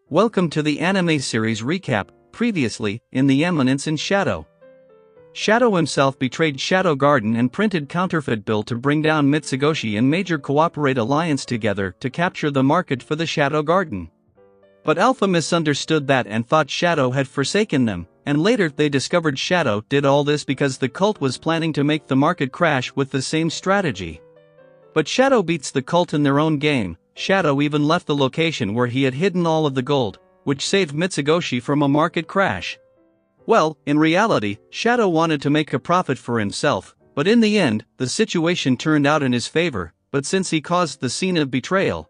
Welcome to the anime series recap. Previously, in The Eminence in Shadow. Shadow himself betrayed Shadow Garden and printed counterfeit bill to bring down Mitsugoshi and Major cooperate alliance together to capture the market for the Shadow Garden. But Alpha misunderstood that and thought Shadow had forsaken them, and later they discovered Shadow did all this because the cult was planning to make the market crash with the same strategy. But Shadow beats the cult in their own game. Shadow even left the location where he had hidden all of the gold, which saved Mitsugoshi from a market crash. Well, in reality, Shadow wanted to make a profit for himself, but in the end, the situation turned out in his favor, but since he caused the scene of betrayal,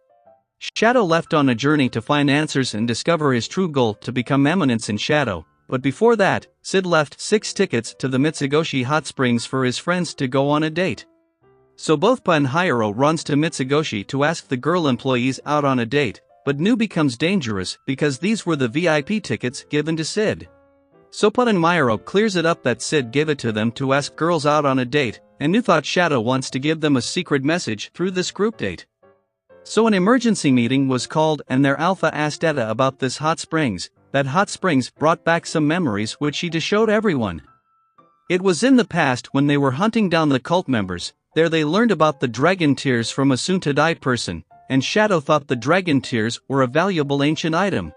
Shadow left on a journey to find answers and discover his true goal to become Eminence in Shadow. But before that, Sid left 6 tickets to the Mitsugoshi hot springs for his friends to go on a date. So both Pa and Hiro runs to Mitsugoshi to ask the girl employees out on a date, but Nu becomes dangerous because these were the VIP tickets given to Sid. So Pa and Hiro clears it up that Sid gave it to them to ask girls out on a date, and Nu thought Shadow wants to give them a secret message through this group date. So an emergency meeting was called and their Alpha asked Etta about this hot springs. That hot springs brought back some memories which she just showed everyone. It was in the past when they were hunting down the cult members. There they learned about the dragon tears from a soon-to-die person, and Shadow thought the dragon tears were a valuable ancient item.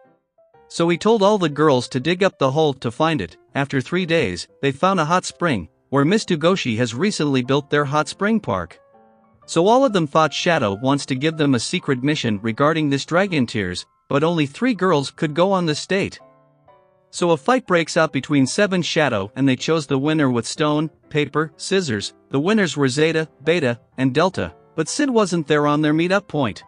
So he told all the girls to dig up the hole to find it. After 3 days, they found a hot spring, where Mitsugoshi has recently built their hot spring park. So all of them thought Shadow wants to give them a secret mission regarding this dragon tears, but only 3 girls could go on this date. So a fight breaks out between 7 Shadow and they chose the winner with stone, paper, scissors. The winners were Zeta, Beta, and Delta, but Sid wasn't there on their meetup point,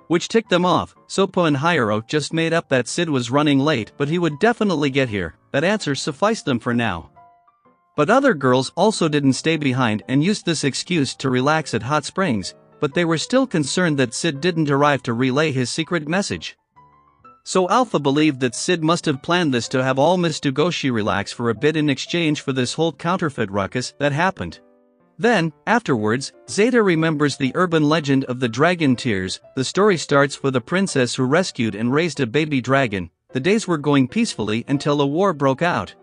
which ticked them off. So Pa and Hiro just made up that Sid was running late but he would definitely get here. That answer sufficed them for now. But other girls also didn't stay behind and used this excuse to relax at hot springs, but they were still concerned that Sid didn't arrive to relay his secret message. So Alpha believed that Sid must have planned this to have all Mitsugoshi relax for a bit in exchange for this whole counterfeit ruckus that happened. Then, afterwards, Zeta remembers the urban legend of the dragon tears. The story starts with a princess who rescued and raised a baby dragon. The days were going peacefully until a war broke out.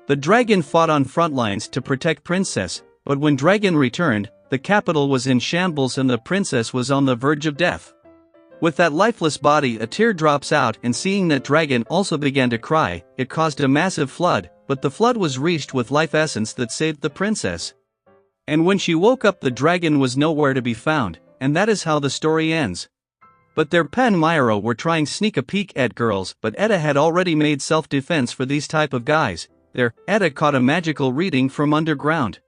The dragon fought on front lines to protect princess, but when dragon returned, the capital was in shambles and the princess was on the verge of death. With that lifeless body, a tear drops out, and seeing that dragon also began to cry, it caused a massive flood, but the flood was reached with life essence that saved the princess. And when she woke up, the dragon was nowhere to be found, and that is how the story ends. But their Pa and Hiro were trying sneak a peek at girls, but Etta had already made self-defense for these type of guys. There, Etta caught a magical reading from underground.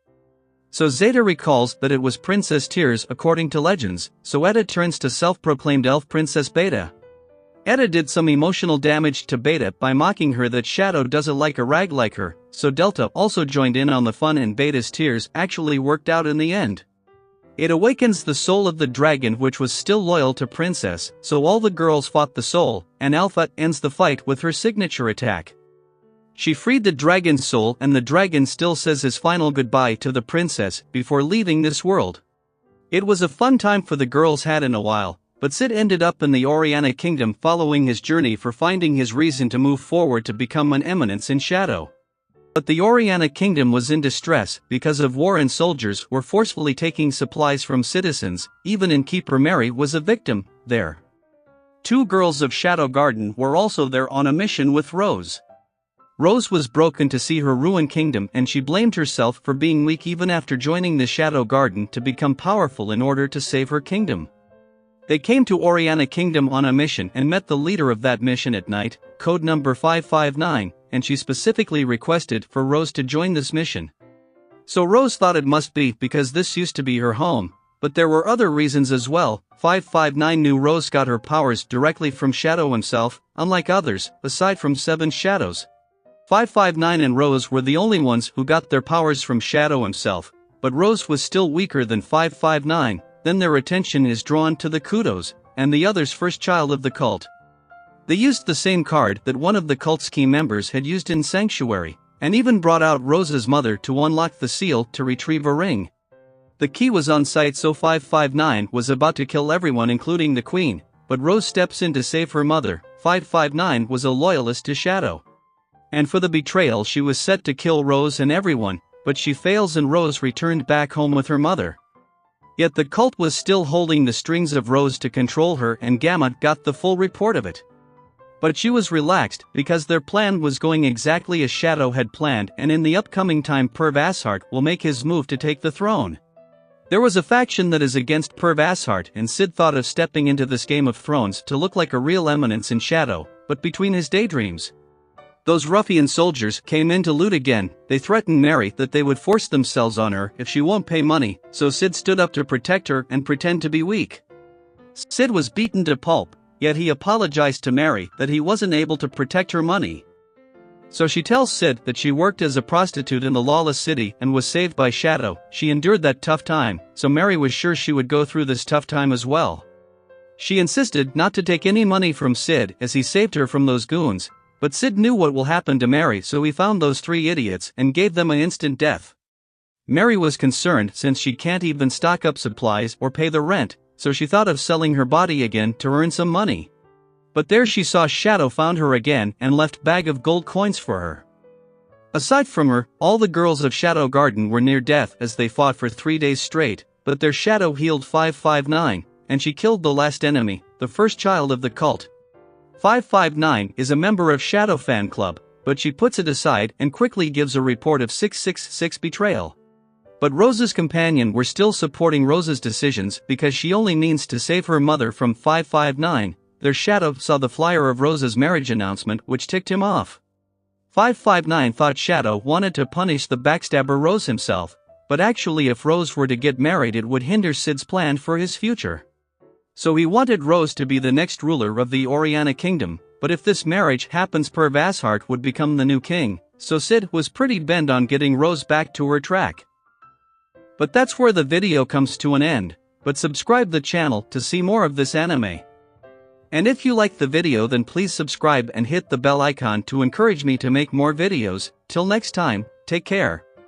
So Zeta recalls that it was Princess Tears according to legends, so Etta turns to self-proclaimed elf Princess Beta. Etta did some emotional damage to Beta by mocking her that Shadow doesn't like a rag like her, so Delta also joined in on the fun and Beta's tears actually worked out in the end. It awakens the soul of the dragon which was still loyal to Princess, so all the girls fought the soul, and Alpha ends the fight with her signature attack. She freed the dragon's soul and the dragon still says his final goodbye to the princess before leaving this world. It was a fun time for the girls had in a while, but Sid ended up in the Oriana Kingdom following his journey for finding his reason to move forward to become an Eminence in Shadow. But the Oriana Kingdom was in distress because of war and soldiers were forcefully taking supplies from citizens. Even innkeeper Mary was a victim there. 2 girls of Shadow Garden were also there on a mission with Rose. Rose was broken to see her ruined kingdom and she blamed herself for being weak even after joining the Shadow Garden to become powerful in order to save her kingdom. They came to Oriana Kingdom on a mission and met the leader of that mission at night, code number 559, and she specifically requested for Rose to join this mission. So Rose thought it must be because this used to be her home, but there were other reasons as well. 559 knew Rose got her powers directly from Shadow himself, unlike others, aside from 7 Shadows. 559 and Rose were the only ones who got their powers from Shadow himself, but Rose was still weaker than 559. Then their attention is drawn to the Kudos, and the other's first child of the cult. They used the same card that one of the cult's key members had used in Sanctuary, and even brought out Rose's mother to unlock the seal to retrieve a ring. The key was on site, so 559 was about to kill everyone including the queen, but Rose steps in to save her mother. 559 was a loyalist to Shadow. And for the betrayal she was set to kill Rose and everyone, but she fails and Rose returned back home with her mother. Yet the cult was still holding the strings of Rose to control her and Gamma got the full report of it. But she was relaxed because their plan was going exactly as Shadow had planned, and in the upcoming time Perv Ashart will make his move to take the throne. There was a faction that is against Perv Ashart, and Sid thought of stepping into this Game of Thrones to look like a real eminence in Shadow, but between his daydreams. Those ruffian soldiers came in to loot again. They threatened Mary that they would force themselves on her if she won't pay money, so Sid stood up to protect her and pretend to be weak. Sid was beaten to pulp, yet he apologized to Mary that he wasn't able to protect her money. So she tells Sid that she worked as a prostitute in the lawless city and was saved by Shadow. She endured that tough time, so Mary was sure she would go through this tough time as well. She insisted not to take any money from Sid as he saved her from those goons. But Sid knew what will happen to Mary, so he found those three idiots and gave them an instant death. Mary was concerned since she can't even stock up supplies or pay the rent, so she thought of selling her body again to earn some money. But there she saw Shadow found her again and left bag of gold coins for her. Aside from her, all the girls of Shadow Garden were near death as they fought for 3 days straight, but their shadow healed 559, and she killed the last enemy, the first child of the cult. 559 is a member of Shadow Fan Club, but she puts it aside and quickly gives a report of 666 betrayal. But Rose's companion were still supporting Rose's decisions because she only means to save her mother from 559. Their Shadow saw the flyer of Rose's marriage announcement, which ticked him off. 559 thought Shadow wanted to punish the backstabber Rose himself, but actually if Rose were to get married it would hinder Sid's plan for his future. So he wanted Rose to be the next ruler of the Oriana Kingdom, but if this marriage happens Perv Ashart would become the new king, so Sid was pretty bent on getting Rose back to her track. But that's where the video comes to an end, but subscribe the channel to see more of this anime. And if you liked the video then please subscribe and hit the bell icon to encourage me to make more videos. Till next time, take care.